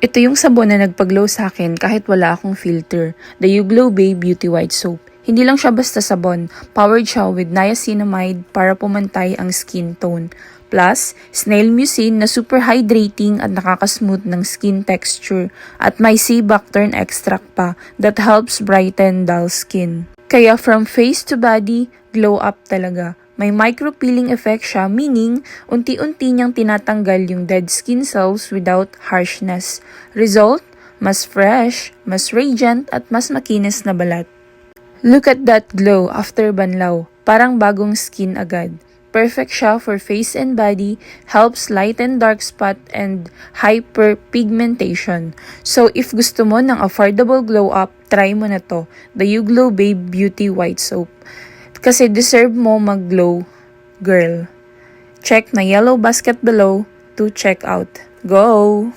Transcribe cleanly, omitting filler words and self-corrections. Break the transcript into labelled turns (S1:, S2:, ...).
S1: Ito yung sabon na nagpaglow sa akin kahit wala akong filter. The You Glow Babe Beauty White Soap. Hindi lang siya basta sabon, powered siya with niacinamide para pumantay ang skin tone. Plus, snail mucin na super hydrating at nakakasmooth ng skin texture. At may sea buckthorn extract pa that helps brighten dull skin. Kaya from face to body, glow up talaga. May micro-peeling effect siya, meaning unti-unti niyang tinatanggal yung dead skin cells without harshness. Result, mas fresh, mas radiant, at mas makinis na balat. Look at that glow after banlaw. Parang bagong skin agad. Perfect siya for face and body, helps lighten dark spot and hyperpigmentation. So if gusto mo ng affordable glow up, try mo na to, the You Glow Babe Beauty White Soap. Kasi deserve mo mag-glow, girl. Check na yellow basket below to check out. Go!